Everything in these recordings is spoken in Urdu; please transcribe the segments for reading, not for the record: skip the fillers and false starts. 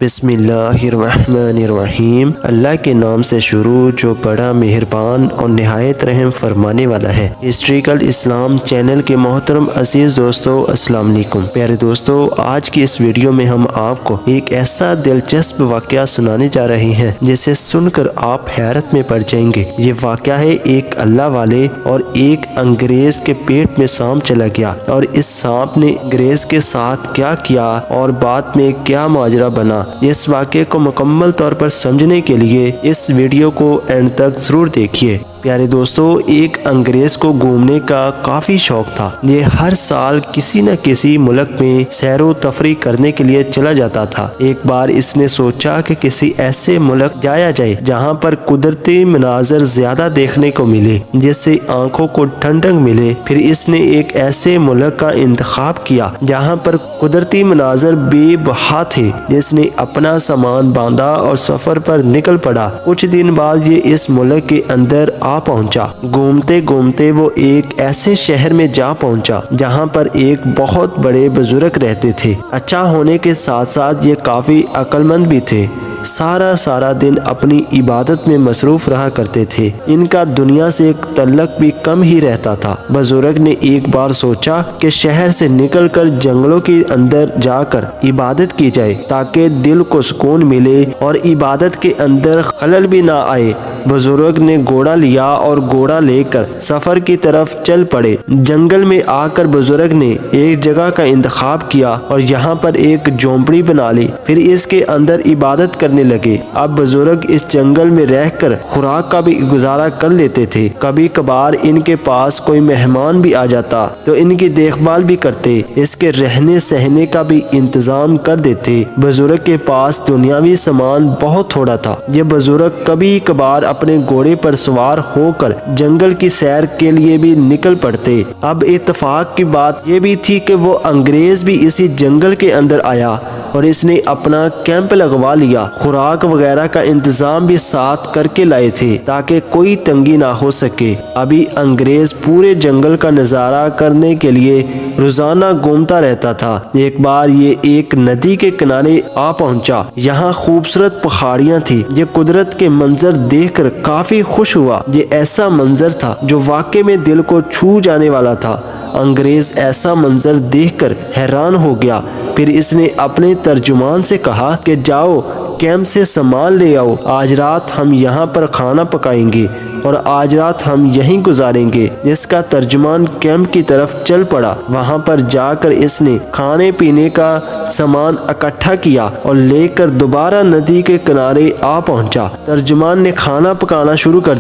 بسم اللہ الرحمن الرحیم۔ اللہ کے نام سے شروع جو بڑا مہربان اور نہایت رحم فرمانے والا ہے۔ ہسٹریکل اسلام چینل کے محترم عزیز دوستو، السلام علیکم۔ پیارے دوستو، آج کی اس ویڈیو میں ہم آپ کو ایک ایسا دلچسپ واقعہ سنانے جا رہے ہیں جسے سن کر آپ حیرت میں پڑ جائیں گے۔ یہ واقعہ ہے ایک اللہ والے اور ایک انگریز کے پیٹ میں سانپ چلا گیا، اور اس سانپ نے انگریز کے ساتھ کیا کیا اور بعد میں کیا ماجرا بنا۔ اس واقعے کو مکمل طور پر سمجھنے کے لیے اس ویڈیو کو اینڈ تک ضرور دیکھیے۔ پیارے دوستو، ایک انگریز کو گھومنے کا کافی شوق تھا۔ یہ ہر سال کسی نہ کسی ملک میں سیر و تفریح کرنے کے لیے چلا جاتا تھا۔ ایک بار اس نے سوچا کہ کسی ایسے ملک جایا جائے جہاں پر قدرتی مناظر زیادہ دیکھنے کو ملے، جس سے آنکھوں کو ٹھنڈک ملے۔ پھر اس نے ایک ایسے ملک کا انتخاب کیا جہاں پر قدرتی مناظر بے بہا تھے۔ اس نے اپنا سامان باندھا اور سفر پر نکل پڑا۔ کچھ دن بعد یہ اس ملک کے اندر پہنچا۔ گھومتے گھومتے وہ ایک ایسے شہر میں جا پہنچا جہاں پر ایک بہت بڑے بزرگ رہتے تھے۔ اچھا ہونے کے ساتھ ساتھ یہ کافی عقل مند بھی تھے۔ سارا دن اپنی عبادت میں مصروف رہا کرتے تھے۔ ان کا دنیا سے تعلق بھی کم ہی رہتا تھا۔ بزرگ نے ایک بار سوچا کہ شہر سے نکل کر جنگلوں کے اندر جا کر عبادت کی جائے تاکہ دل کو سکون ملے اور عبادت کے اندر خلل بھی نہ آئے۔ بزرگ نے گھوڑا لیا اور گھوڑا لے کر سفر کی طرف چل پڑے۔ جنگل میں آ کر بزرگ نے ایک جگہ کا انتخاب کیا اور یہاں پر ایک جھونپڑی بنا لی۔ پھر اس کے اندر عبادت کرنے لگے۔ اب بزرگ اس جنگل میں رہ کر خوراک کا بھی گزارا کر لیتے تھے۔ کبھی کبھار ان کے پاس کوئی مہمان بھی آ جاتا تو ان کی دیکھ بھال بھی کرتے، اس کے رہنے سہنے کا بھی انتظام کر دیتے۔ بزرگ کے پاس دنیاوی سامان بہت تھوڑا تھا۔ یہ بزرگ کبھی کبھار اپنے گھوڑے پر سوار ہو کر جنگل کی سیر کے لیے بھی نکل پڑتے۔ اب اتفاق کی بات یہ بھی تھی کہ وہ انگریز بھی اسی جنگل کے اندر آیا اور اس نے اپنا کیمپ لگوا لیا۔ خوراک وغیرہ کا انتظام بھی ساتھ کر کے لائے تھے تاکہ کوئی تنگی نہ ہو سکے۔ ابھی انگریز پورے جنگل کا نظارہ کرنے کے لیے روزانہ گھومتا رہتا تھا۔ ایک بار یہ ایک ندی کے کنارے آ پہنچا۔ یہاں خوبصورت پہاڑیاں تھی۔ یہ قدرت کے منظر دیکھ کر کافی خوش ہوا۔ یہ ایسا منظر تھا جو واقعی میں دل کو چھو جانے والا تھا۔ انگریز ایسا منظر دیکھ کر حیران ہو گیا۔ پھر اس نے اپنے ترجمان سے کہا کہ جاؤ کیمپ سے سامان لے آؤ، آج رات ہم یہاں پر کھانا پکائیں گے اور آج رات ہم یہیں گزاریں گے۔ اس کا ترجمان کیمپ کی طرف چل پڑا۔ وہاں پر جا کر اس نے کھانے پینے کا سامان اکٹھا کیا اور لے کر دوبارہ ندی کے کنارے آ پہنچا۔ ترجمان نے کھانا پکانا شروع کر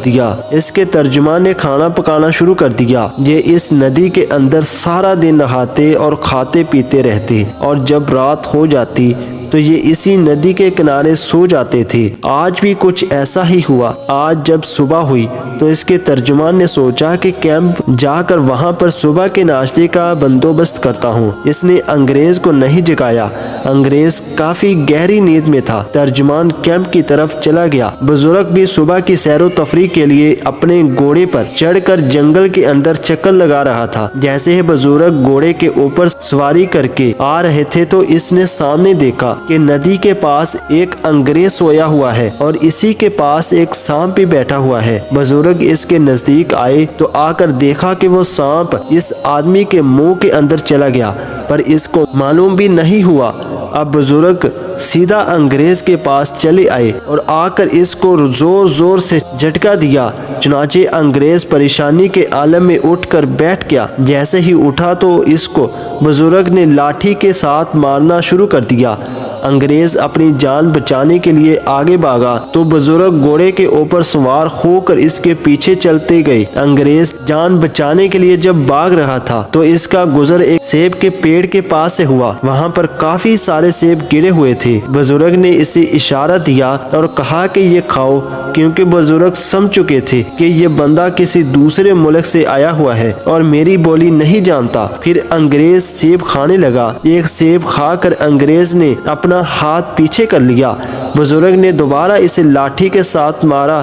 دیا۔ یہ اس ندی کے اندر سارا دن نہاتے اور کھاتے پیتے رہتے، اور جب رات ہو جاتی تو یہ اسی ندی کے کنارے سو جاتے تھے۔ آج بھی کچھ ایسا ہی ہوا۔ آج جب صبح ہوئی تو اس کے ترجمان نے سوچا کہ کیمپ جا کر وہاں پر صبح کے ناشتے کا بندوبست کرتا ہوں۔ اس نے انگریز کو نہیں جگایا۔ انگریز کافی گہری نیند میں تھا۔ ترجمان کیمپ کی طرف چلا گیا۔ بزرگ بھی صبح کی سیر و تفریح کے لیے اپنے گھوڑے پر چڑھ کر جنگل کے اندر چکر لگا رہا تھا۔ جیسے ہی بزرگ گھوڑے کے اوپر سواری کر کے آ رہے تھے تو اس نے سامنے دیکھا کہ ندی کے پاس ایک انگریز سویا ہوا ہے اور اسی کے پاس ایک سانپ بھی بیٹھا ہوا ہے۔ بزرگ اس کے نزدیک آئے تو آ کر دیکھا کہ وہ سانپ اس آدمی کے منہ کے اندر چلا گیا، پر اس کو معلوم بھی نہیں ہوا۔ اب بزرگ سیدھا انگریز کے پاس چلے آئے اور آ کر اس کو زور سے جھٹکا دیا۔ چنانچہ انگریز پریشانی کے عالم میں اٹھ کر بیٹھ گیا۔ جیسے ہی اٹھا تو اس کو بزرگ نے لاٹھی کے ساتھ مارنا شروع کر دیا۔ انگریز اپنی جان بچانے کے لیے آگے بھاگا تو بزرگ گھوڑے کے اوپر سوار ہو کر اس کے پیچھے چلتے گئے۔ انگریز جان بچانے کے لیے جب بھاگ رہا تھا تو اس کا گزر ایک سیب کے پیڑ کے پاس سے ہوا۔ وہاں پر کافی سارے سیب گرے ہوئے تھے۔ بزرگ نے اسے اشارہ دیا اور کہا کہ یہ کھاؤ، کیونکہ بزرگ سمجھ چکے تھے کہ یہ بندہ کسی دوسرے ملک سے آیا ہوا ہے اور میری بولی نہیں جانتا۔ پھر انگریز سیب کھانے لگا۔ ایک سیب کھا کر انگریز نے اپنا ہاتھ پیچھے کر لیا۔ بزرگ نے دوبارہ اسے لاٹھی کے ساتھ مارا